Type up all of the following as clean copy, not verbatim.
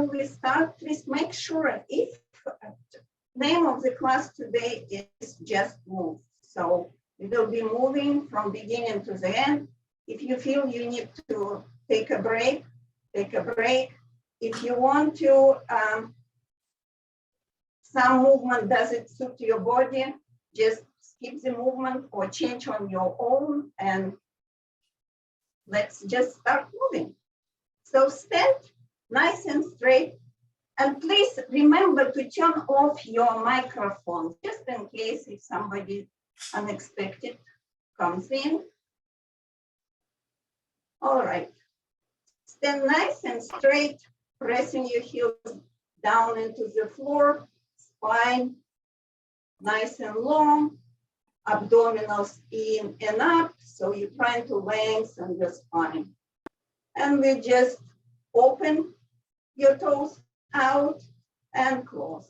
we start, please make sure if name of the class today is just move. So we will be moving from beginning to the end. If you feel you need to take a break, take a break. If you want to, some movement doesn't suit your body, just skip the movement or change on your own, and let's just start moving. So stand nice and straight, and please remember to turn off your microphone, just in case if somebody unexpected comes in. All right, stand nice and straight, pressing your heels down into the floor, spine nice and long, abdominals in and up, so you're trying to lengthen the spine. And we just open your toes out and close,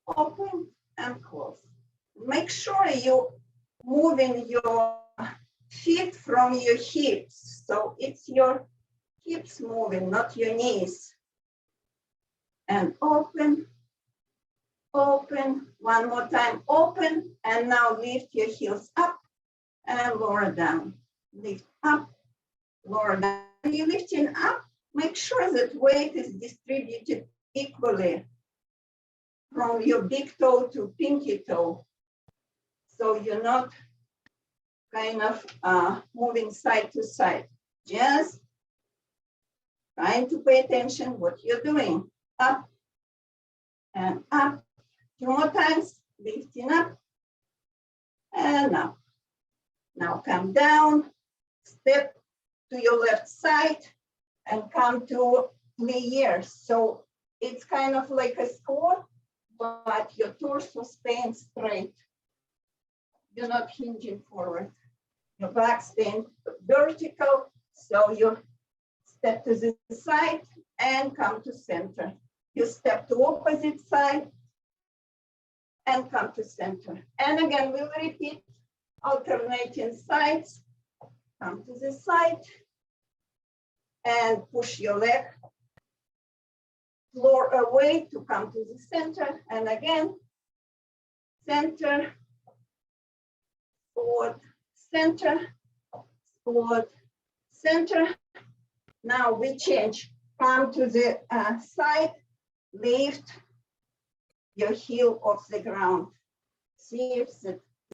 open and close. Make sure you're moving your feet from your hips, so it's your hips moving, not your knees. And open, open, one more time, open, and now lift your heels up and lower down. Lift up, lower down. When you're lifting up, make sure that weight is distributed equally from your big toe to pinky toe. So you're not kind of moving side to side. Just trying to pay attention what you're doing. Up and up. 2 more times, lifting up and up. Now come down, step to your left side and come to pliers. So it's kind of like a squat, but your torso staying straight. You're not hinging forward. Your back staying vertical, so you step to the side and come to center. You step to opposite side and come to center. And again, we'll repeat alternating sides. Come to the side and push your leg floor away to come to the center. And again, center, forward, center, forward, center. Now we change. Come to the side, lift your heel off the ground. See if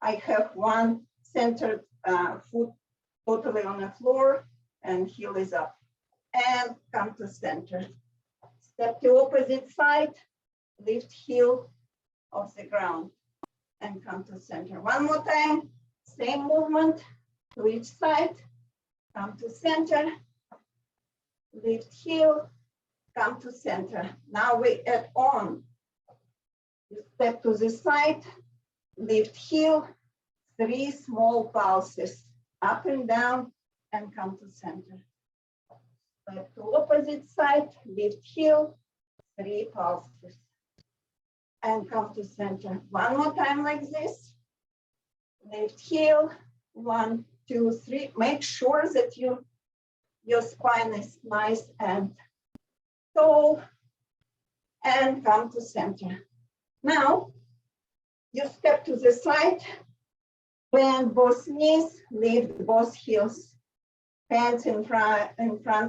I have one centered foot totally on the floor and heel is up. And come to center. Step to opposite side, lift heel off the ground and come to center. One more time, same movement to each side, come to center, lift heel, come to center. Now we add on. You step to the side, lift heel, 3 small pulses, up and down, and come to center. Step to opposite side, lift heel, 3 pulses, and come to center. One more time like this. Lift heel, 1, 2, 3. Make sure that your spine is nice and tall, and come to center. Now, you step to the side, bend both knees, lift both heels, hands in front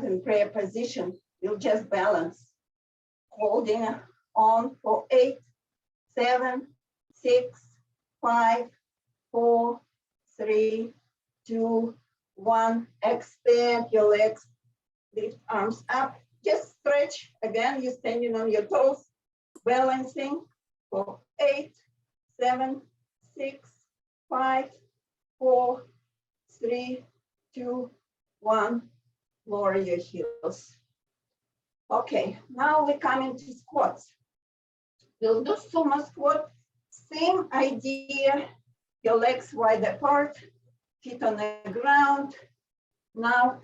in prayer position. You'll just balance, holding on for 8, 7, 6, 5, 4, 3, 2, 1. Extend your legs, lift arms up, just stretch. Again, you're standing on your toes, balancing for 8, 7, 6, 5, 4, 3, 2, 1. Lower your heels. Okay, now we come into squats. We'll do sumo squat. Same idea. Your legs wide apart, feet on the ground. Now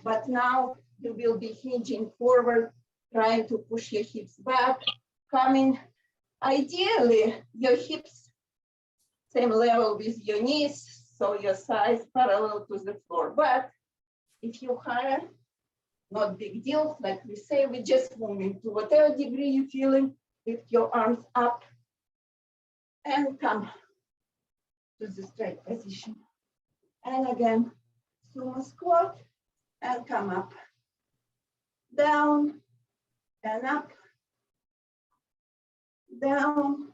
you will be hinging forward, trying to push your hips back, coming. Ideally, your hips same level with your knees, so your thighs parallel to the floor. But if you're higher, not big deal. Like we say, we just moving to whatever degree you're feeling. Lift your arms up and come to the straight position. And again, sumo squat and come up, down and up, down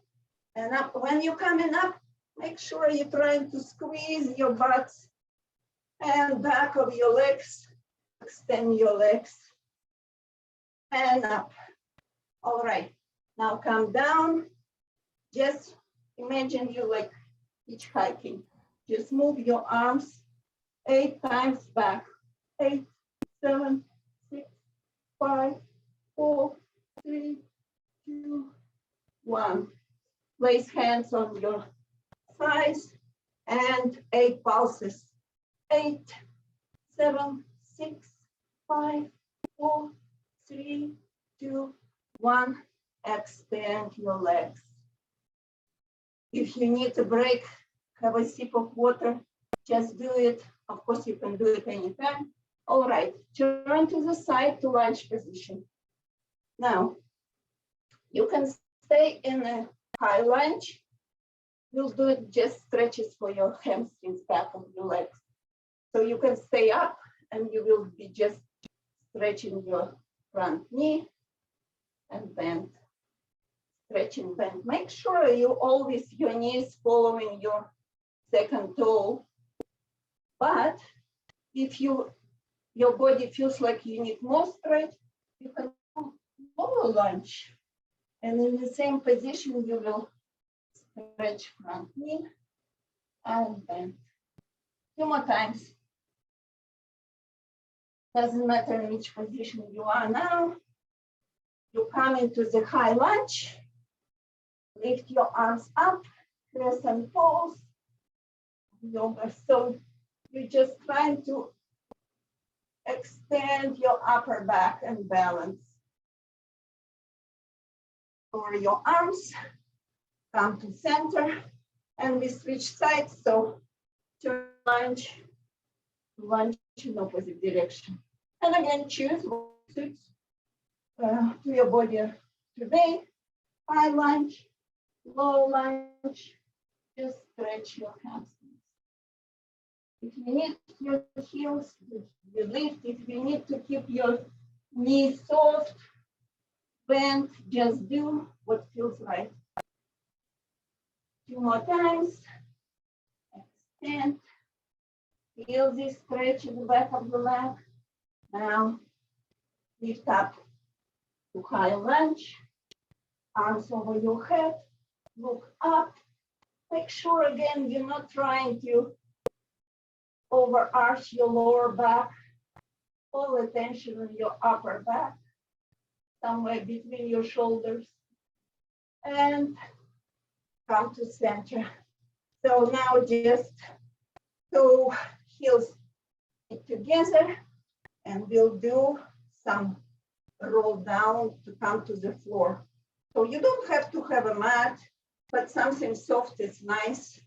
and up. When you're coming up, make sure you're trying to squeeze your butts and back of your legs, extend your legs and up. All right, now come down. Just imagine you like hitchhiking. Just move your arms 8 times back. 8, 7, 6, 5, 4, 3, 2, 1. Place hands on your thighs and 8 pulses. 8, 7, 6, 5, 4, 3, 2, 1. Extend your legs. If you need a break, have a sip of water, just do it. Of course, you can do it anytime. All right, turn to the side to lunge position. Now, you can stay in a high lunge. You'll do it just stretches for your hamstrings, back of your legs. So you can stay up and you will be just stretching your front knee and bend. Stretching, bend. Make sure you always, your knees following your second toe. But if your body feels like you need more stretch, you can do lower lunge. And in the same position, you will stretch front knee and bend. 2 more times. Doesn't matter in which position you are now. You come into the high lunge. Lift your arms up, crescent pose, yoga. So you're just trying to extend your upper back and balance. Over your arms, come to center, and we switch sides. So turn lunge in opposite direction. And again, choose what suits to your body today. High lunge, low lunge, just stretch your hamstrings. If you need your heels, you lift. If you need to keep your knees soft, bend, just do what feels right. 2 more times. Extend. Feel this stretch in the back of the leg. Now, lift up to high lunge. Arms over your head. Look up. Make sure, again, you're not trying to overarch your lower back. All attention on your upper back, somewhere between your shoulders. And come to center. So now just toe heels together, and we'll do some roll down to come to the floor. So you don't have to have a mat, but something soft is nice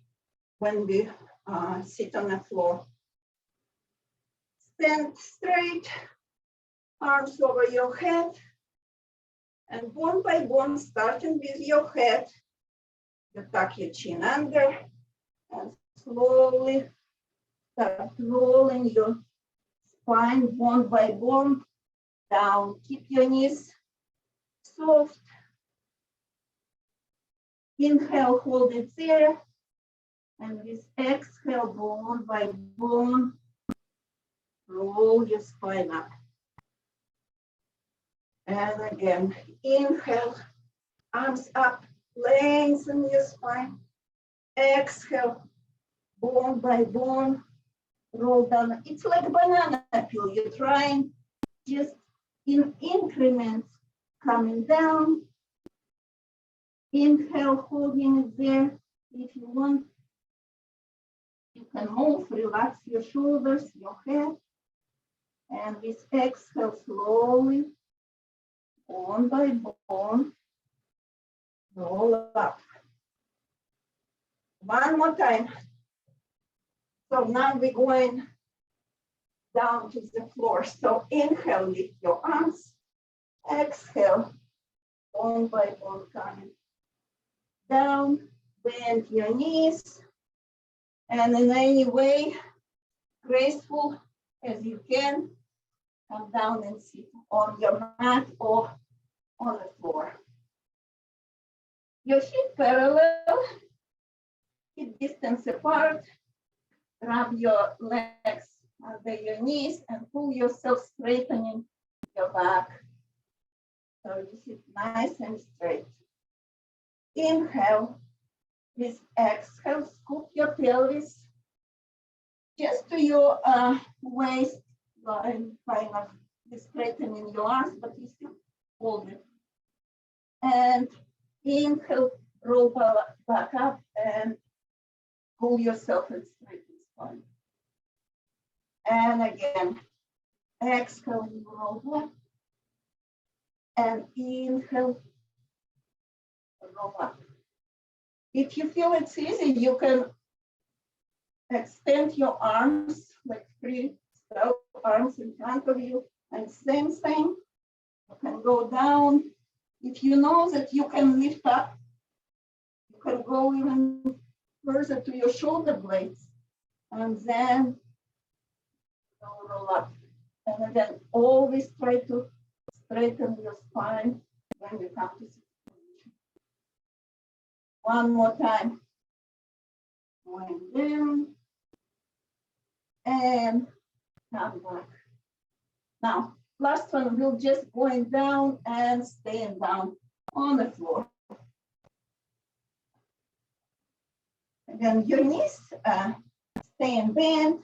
when we sit on the floor. Stand straight, arms over your head, and bone by bone, starting with your head, you tuck your chin under, and slowly start rolling your spine bone by bone down. Keep your knees soft. Inhale, hold it there, and with exhale, bone by bone, roll your spine up. And again, inhale, arms up, lengthen your spine. Exhale, bone by bone, roll down. It's like a banana peel. You're trying just in increments, coming down. Inhale, holding it there. If you want, you can move, relax your shoulders, your head. And with exhale, slowly, bone by bone, roll up. One more time. So now we're going down to the floor. So inhale, lift your arms. Exhale, bone by bone coming down. Bend your knees. And in any way, graceful as you can, come down and sit on your mat or on the floor. Your feet parallel, hip distance apart. Grab your legs under your knees and pull yourself, straightening your back. So you sit nice and straight. Inhale. With exhale, scoop your pelvis just to your waist line, kind of straightening your arms, but you still hold it. And inhale, roll back up and pull yourself and straighten spine. And again, exhale, roll back. And inhale, roll up. If you feel it's easy, you can extend your arms, like 3 arms in front of you, and same thing. You can go down. If you know that you can lift up, you can go even further to your shoulder blades, and then roll up. And again, always try to straighten your spine when you come to sit. One more time. Going down and come back. Now, last one, we'll just going down and staying down on the floor. Again, your knees staying bent.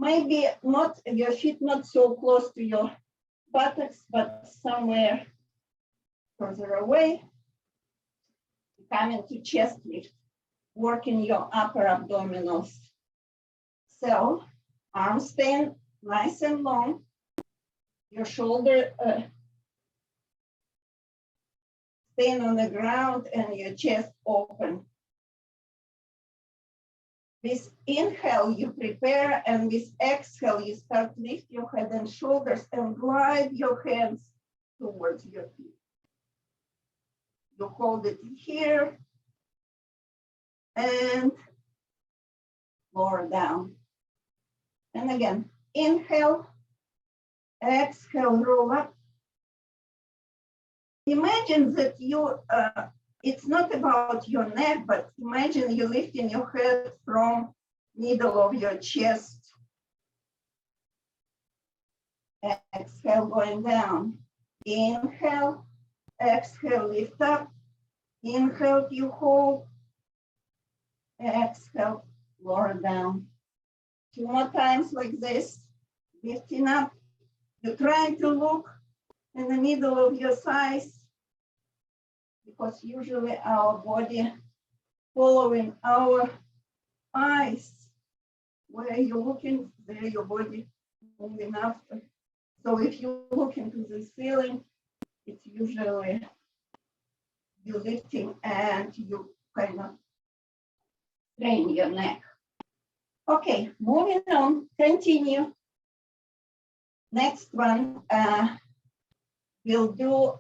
Maybe not your feet not so close to your buttocks, but somewhere further away. Come into chest lift, working your upper abdominals. So arms staying nice and long, your shoulder staying on the ground and your chest open. With inhale, you prepare, and with exhale, you start lift your head and shoulders and glide your hands towards your feet. You hold it here and lower down. And again, inhale, exhale, roll up. Imagine that you, it's not about your neck, but imagine you lifting your head from middle of your chest. Exhale, going down. Inhale. Exhale, lift up. Inhale, you hold. Exhale, lower down. 2 more times like this. Lifting up. You're trying to look in the middle of your thighs, because usually our body following our eyes. Where you're looking, there your body moving after. So if you look into the ceiling, it's usually you lifting and you kind of strain your neck. Okay, moving on, continue. Next one, we'll do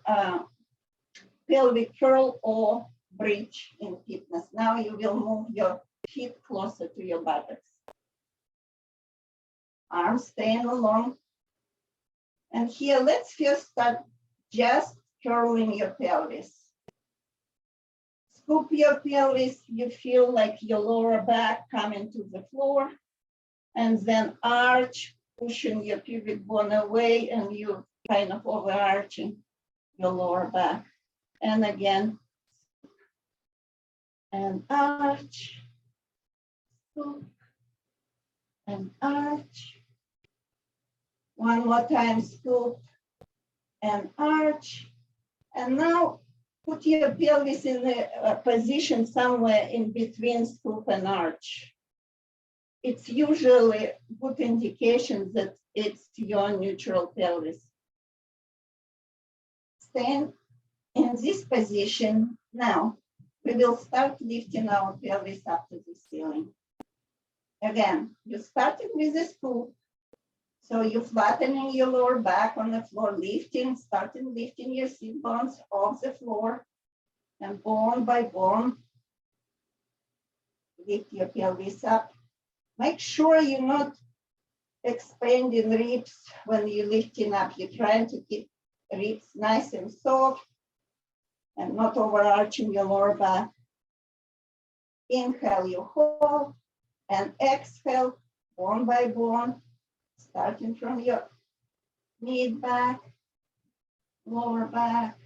pelvic curl or bridge in fitness. Now you will move your feet closer to your buttocks. Arms staying along. And here, let's first start just curling your pelvis. Scoop your pelvis, you feel like your lower back coming to the floor, and then arch, pushing your pubic bone away, and you kind of overarching your lower back. And again, and arch, scoop, and arch. One more time, scoop and arch. And now put your pelvis in a position somewhere in between scoop and arch. It's usually good indication that it's your neutral pelvis. Stand in this position. Now we will start lifting our pelvis up to the ceiling. Again, you started with a scoop. So you're flattening your lower back on the floor, starting lifting your sit bones off the floor, and bone by bone, lift your pelvis up. Make sure you're not expanding ribs when you're lifting up. You're trying to keep ribs nice and soft and not overarching your lower back. Inhale, you hold, and exhale, bone by bone, starting from your mid back, lower back.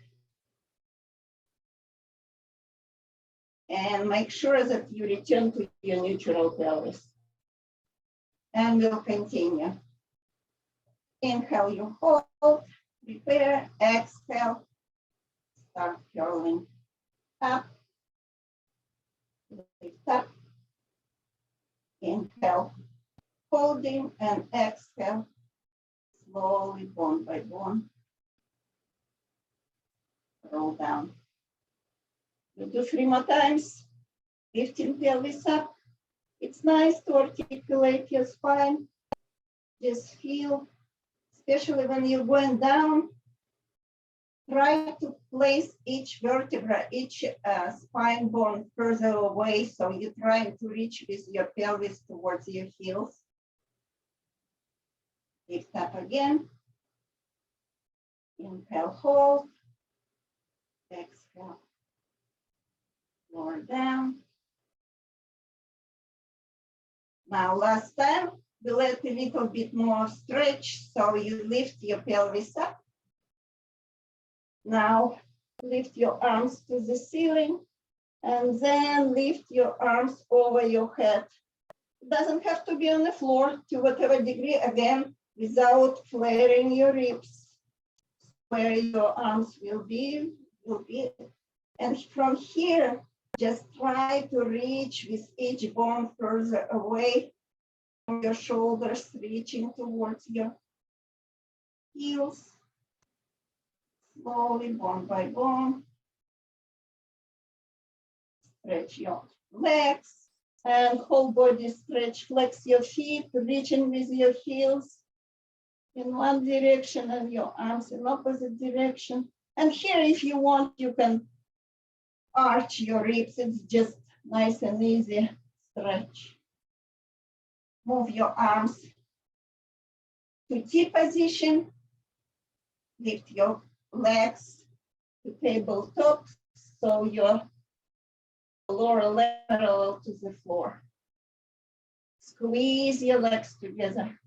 And make sure that you return to your neutral pelvis. And we'll continue. Inhale, you hold, prepare, exhale, start curling up, lift up, inhale, holding, and exhale, slowly, bone by bone, roll down. We'll do 3 more times, lifting pelvis up. It's nice to articulate your spine. Just feel, especially when you're going down, try to place each vertebra, each spine bone further away. So you're trying to reach with your pelvis towards your heels. Lift up again. Inhale, hold. Exhale. Lower down. Now, last time, we let a little bit more stretch, so you lift your pelvis up. Now, lift your arms to the ceiling, and then lift your arms over your head. It doesn't have to be on the floor, to whatever degree, again, without flaring your ribs. Where your arms will be. And from here, just try to reach with each bone further away from your shoulders, reaching towards your heels. Slowly, bone by bone. Stretch your legs and whole body stretch. Flex your feet, reaching with your heels in one direction and your arms in opposite direction. And here, if you want, you can arch your ribs. It's just nice and easy stretch. Move your arms to T position. Lift your legs to tabletop, so your lower leg parallel to the floor. Squeeze your legs together.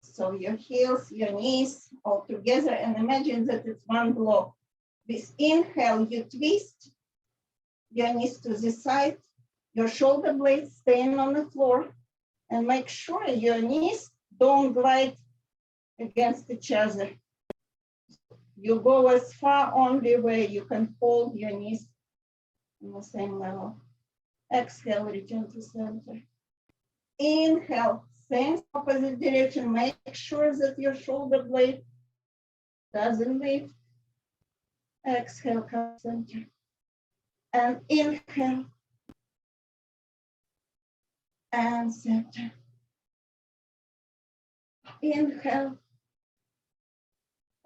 So your heels, your knees all together, and imagine that it's one block. With inhale, you twist your knees to the side, your shoulder blades staying on the floor, and make sure your knees don't glide against each other. You go as far only where you can hold your knees on the same level. Exhale, return to center. Inhale, same opposite direction. Make sure that your shoulder blade doesn't lift. Exhale, come center. And inhale. And center. Inhale.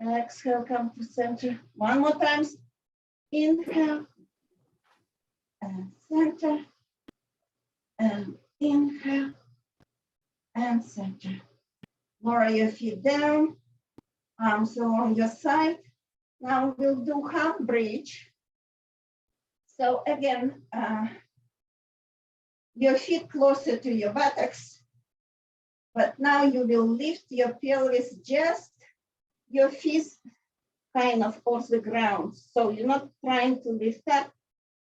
Exhale, come to center. One more time. Inhale. And center. And inhale. And center. Lower your feet down. Arms along your side. Now we'll do Hambridge. So again, your feet closer to your buttocks, but now you will lift your pelvis, just your feet kind of off the ground. So you're not trying to lift up,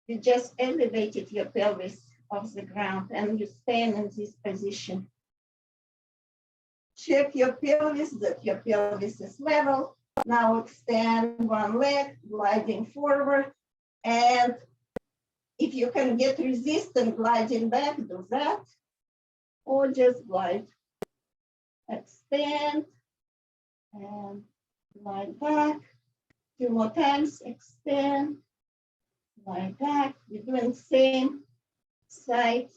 you just elevated your pelvis off the ground and you stand in this position. Check your pelvis, that your pelvis is level. Now extend one leg, gliding forward. And if you can get resistance gliding back, do that. Or just glide. Extend and glide back. 2 more times, extend, glide back. We're doing same side.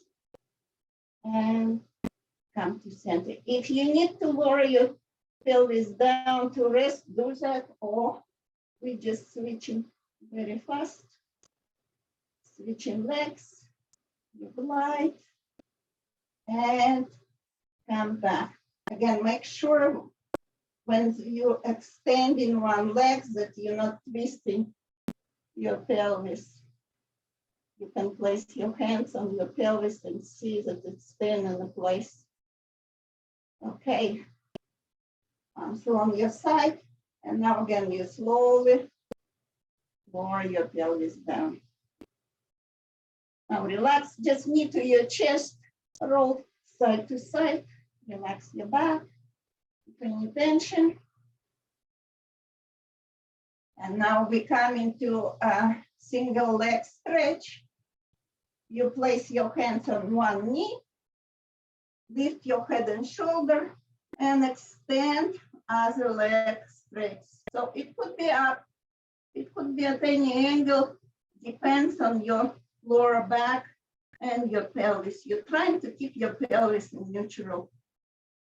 and come to center. If you need to lower your pelvis down to rest, do that, or we just switching very fast. Switching legs, you glide, and come back. Again, make sure when you extend in one leg that you're not twisting your pelvis. You can place your hands on your pelvis and see that it's staying in place. Okay, arms on your side, and now again you slowly lower your pelvis down. Now relax, just knee to your chest, roll side to side, relax your back, any tension. And now we come into a single leg stretch. You place your hands on one knee, lift your head and shoulder, and extend other leg stretch. So it could be up, it could be at any angle, depends on your lower back and your pelvis. You're trying to keep your pelvis in neutral.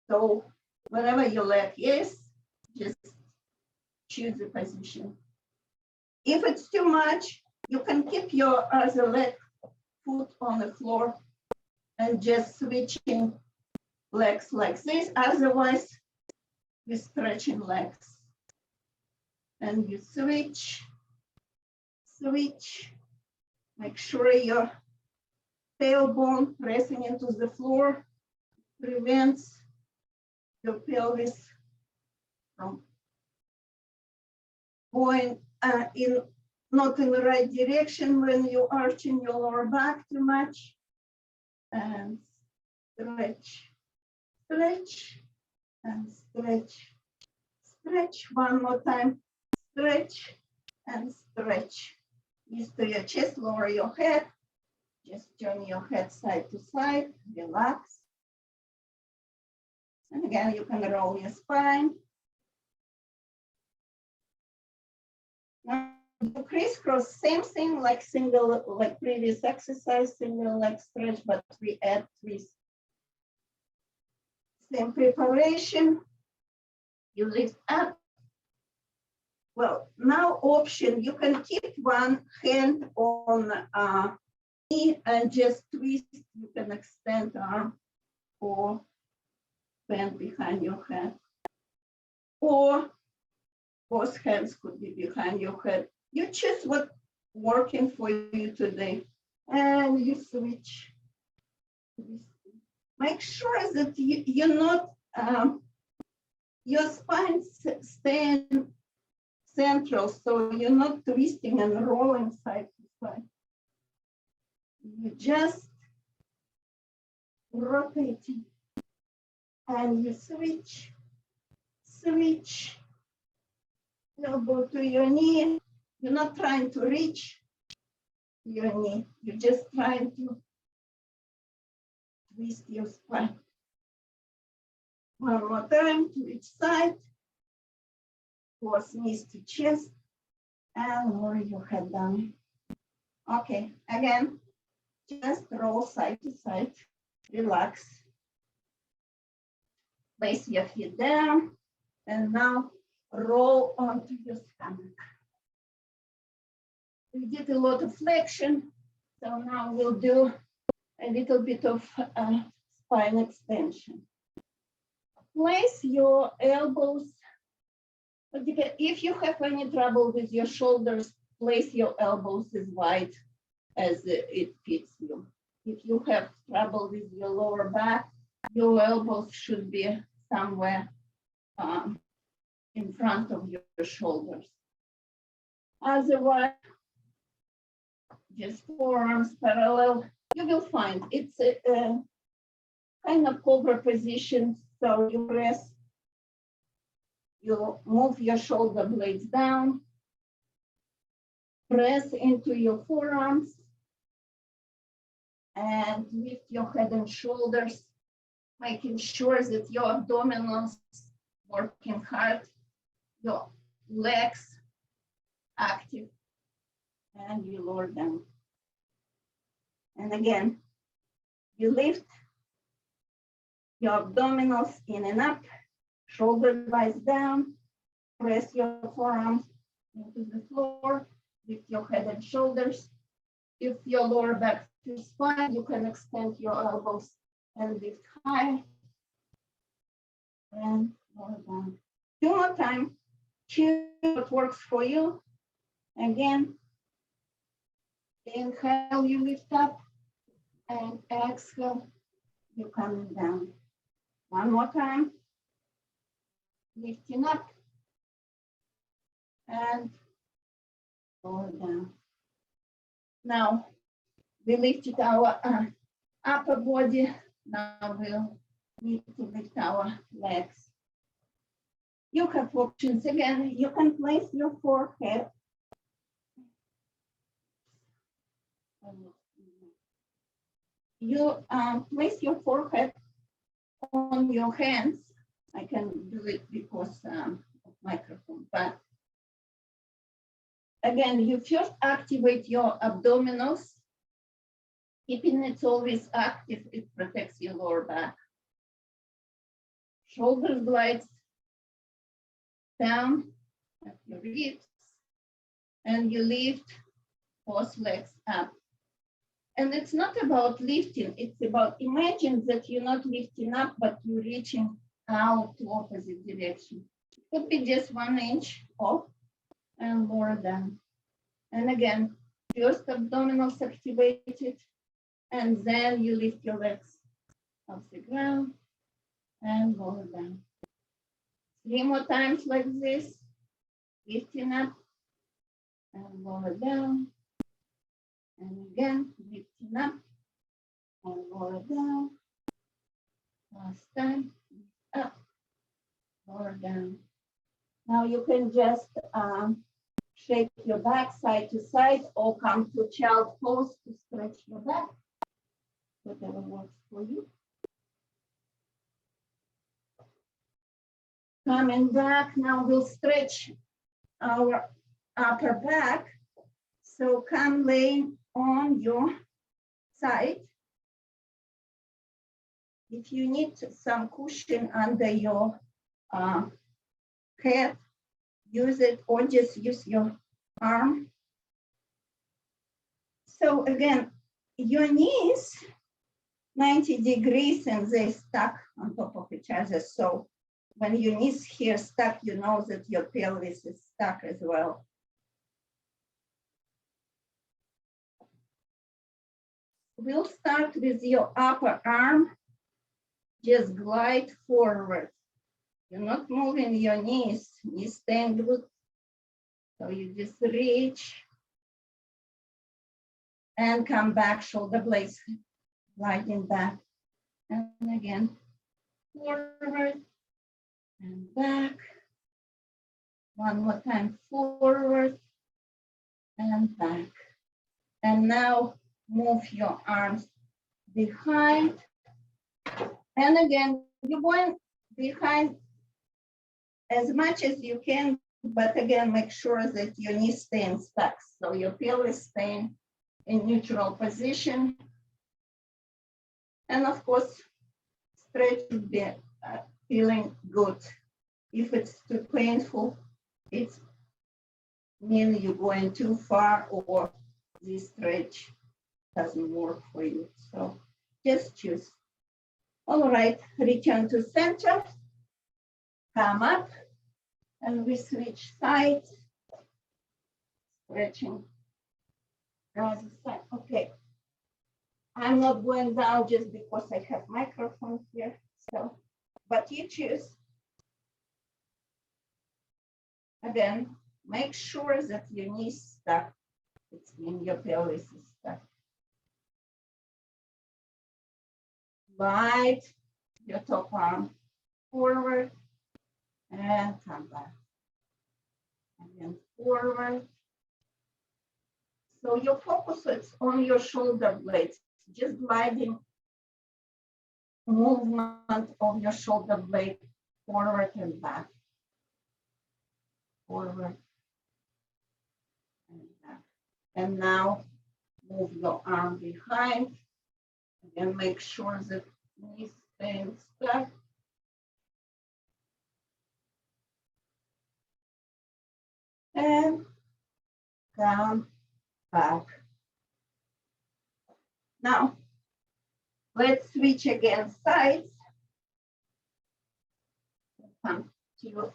So wherever your leg is, just choose a position. If it's too much, you can keep your other leg foot on the floor and just switching legs like this. Otherwise, we're stretching legs. And you switch, switch. Make sure your tailbone pressing into the floor prevents your pelvis from going not in the right direction when you arching your lower back too much. And stretch, stretch, and stretch. Stretch one more time. Stretch and stretch. Knees to your chest, lower your head. Just turn your head side to side, relax. And again, you can roll your spine. Now, do crisscross, same thing like single, like previous exercise, single leg stretch, but we add twist. Same preparation. You lift up. Well, now option, you can keep one hand on knee and just twist. You can extend arm or bend behind your head. Or both hands could be behind your head. You choose what's working for you today. And you switch. Make sure that you're not, your spine staying central, so you're not twisting and rolling side to side. You just rotating and you switch, switch, elbow to your knee. You're not trying to reach your knee. You're just trying to twist your spine. One more time to each side. Force knees to chest and lower your head down. Okay, again, just roll side to side, relax. Place your feet down and now roll onto your stomach. We did a lot of flexion, so now we'll do a little bit of spine extension. Place your elbows. If you have any trouble with your shoulders, place your elbows as wide as it fits you. If you have trouble with your lower back, your elbows should be somewhere in front of your shoulders. Otherwise, just forearms parallel. You will find it's a kind of cobra position. So you press, you move your shoulder blades down, press into your forearms, and lift your head and shoulders, making sure that your abdominals working hard, your legs active, and you lower down. And again, you lift your abdominals in and up, shoulder blades down, press your forearms into the floor, lift your head and shoulders. If your lower back feels fine, you can extend your elbows and lift high. And lower down. 2 more times. Choose what works for you. Again, inhale, you lift up, and exhale, you're coming down. 1 more time. Lifting up and lower down. Now, we lifted our upper body. Now we'll need to lift our legs. You have options again. You can place your forehead. You place your forehead on your hands. I can do it because of microphone, but again, you first activate your abdominals. Keeping it always active, it protects your lower back. Shoulder blades down at your ribs, and you lift both legs up. And it's not about lifting, it's about imagine that you're not lifting up, but you're reaching out to opposite direction. It could be just 1 inch off and lower down. And again, first abdominals activated, and then you lift your legs off the ground and lower down. 3 more times like this, lifting up and lower down. And again, lifting up and lower down. Last time, up, lower down. Now you can just shake your back side to side or come to child pose to stretch your back, whatever works for you. Coming back, now we'll stretch our upper back. So come lay on your side. If you need some cushion under your head, use it or just use your arm. So again, your knees 90 degrees and they stuck on top of each other. So when your knees here stuck, you know that your pelvis is stuck as well. We'll start with your upper arm. Just glide forward. You're not moving your knees staying good. So you just reach and come back, shoulder blades gliding back. And again, forward and back. 1 more time, forward and back. And now move your arms behind. And again, you're going behind as much as you can, but again, make sure that your knees stay stuck. So your pelvis staying in neutral position. And of course, stretch should be feeling good. If it's too painful, it means you're going too far or this stretch doesn't work for you. So just choose. All right, return to center, come up, and we switch sides, stretching. Okay, I'm not going down just because I have microphone here, so, but you choose. Again, make sure that your knees stuck. It's mean your pelvis is stuck. Glide your top arm forward and come back. And then forward. So your focus is on your shoulder blades, just gliding movement of your shoulder blade forward and back. Forward and back. And now move your arm behind. And make sure that knees Staying stuck. And come back. Now, let's switch again sides. Come to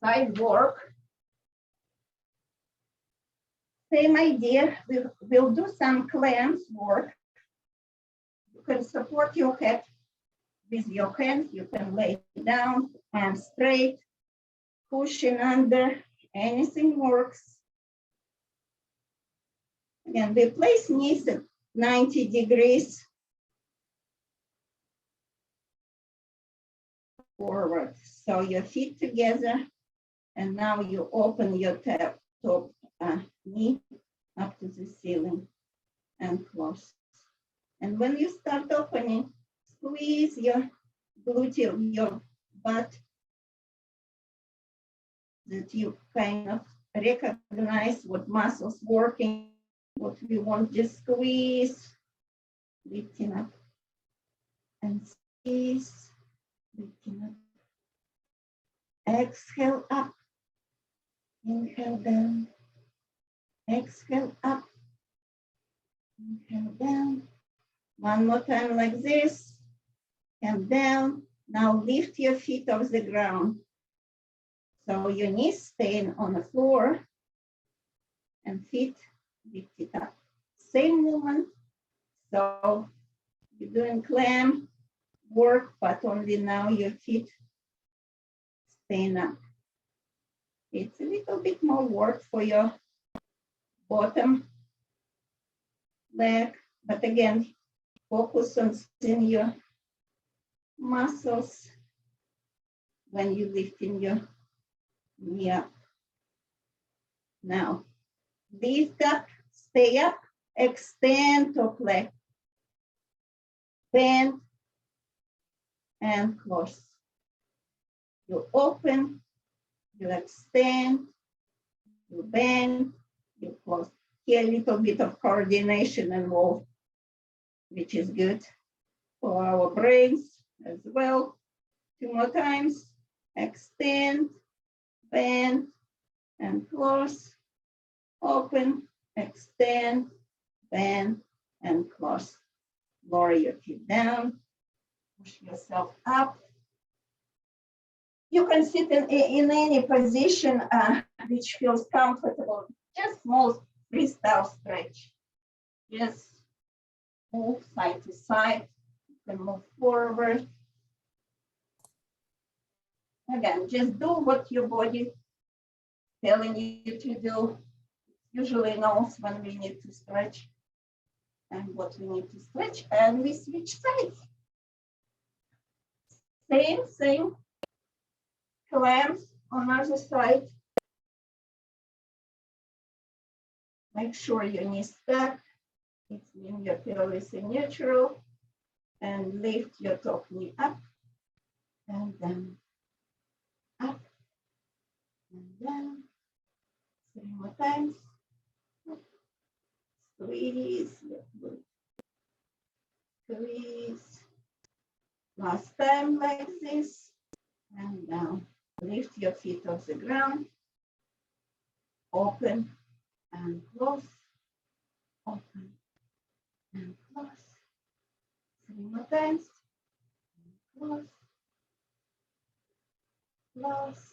side work. Same idea, we'll do some clamps work. You can support your head with your hands. You can lay down and straight, pushing under, anything works. Again, we place knees at 90 degrees forward. So your feet together, and now you open your top knee up to the ceiling and close. And when you start opening, squeeze your gluteal, your butt, that you kind of recognize what muscles working, what we want. Just squeeze, lifting up, and squeeze, lifting up. Exhale up, inhale down, exhale up, inhale down. One more time like this, and down. Now lift your feet off the ground. So your knees staying on the floor and feet lifted up. Same movement. So you're doing clamp work, but only now your feet staying up. It's a little bit more work for your bottom leg, but again, focus on seeing your muscles when you lifting your knee up. Now, lift up, stay up, extend top leg, bend, and close. You open, you extend, you bend, you close. Here, a little bit of coordination involved, which is good for our brains as well. 2 more times. Extend, bend, and close. Open, extend, bend, and close. Lower your feet down. Push yourself up. You can sit in any position which feels comfortable. Just small freestyle stretch. Just move side to side. You can move forward. Again, just do what your body is telling you to do. Usually knows when we need to stretch and what we need to stretch, and we switch sides. Same. Clamps on other side. Make sure your knees stuck. It's in your pelvis in neutral, and lift your top knee up and down, up and down. 3 more times. Squeeze, squeeze. Last time like this, and down. Lift your feet off the ground. Open and close. Open and close. 3 more times. Close. Close.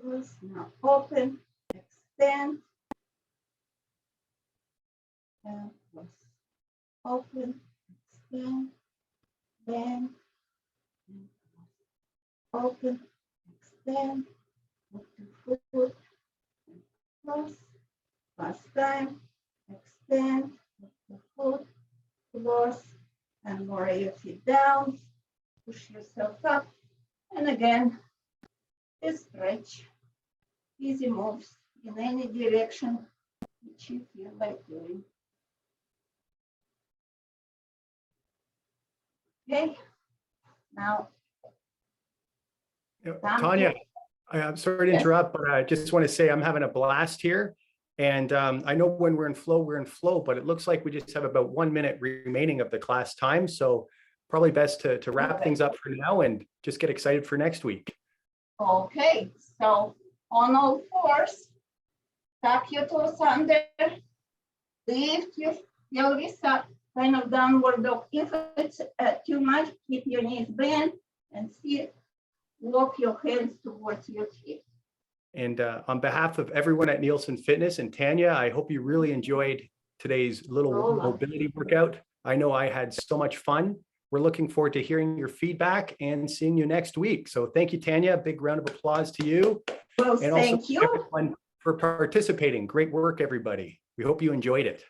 Close. Now open. Extend. And close. Open. Extend. Bend. And close. Open. Extend. Move to foot. And close. Last time. Extend. Move to foot. Close. And lower your feet down. Push yourself up. And again, just stretch. Easy moves in any direction which you feel like doing. Okay, now. Tanya, I'm sorry to interrupt, but I just want to say I'm having a blast here. And I know when we're in flow, but it looks like we just have about 1 minute remaining of the class time. So probably best to wrap things up for now and just get excited for next week. Okay, so on all fours, tuck your toes under, lift your pelvis up, kind of downward dog. If it's too much, keep your knees bent and sit. Walk your hands towards your feet. And on behalf of everyone at Nielsen Fitness and Tanya, I hope you really enjoyed today's little mobility workout. I know I had so much fun. We're looking forward to hearing your feedback and seeing you next week. So thank you, Tanya. A big round of applause to you. Well, and thank also you everyone for participating. Great work, everybody. We hope you enjoyed it.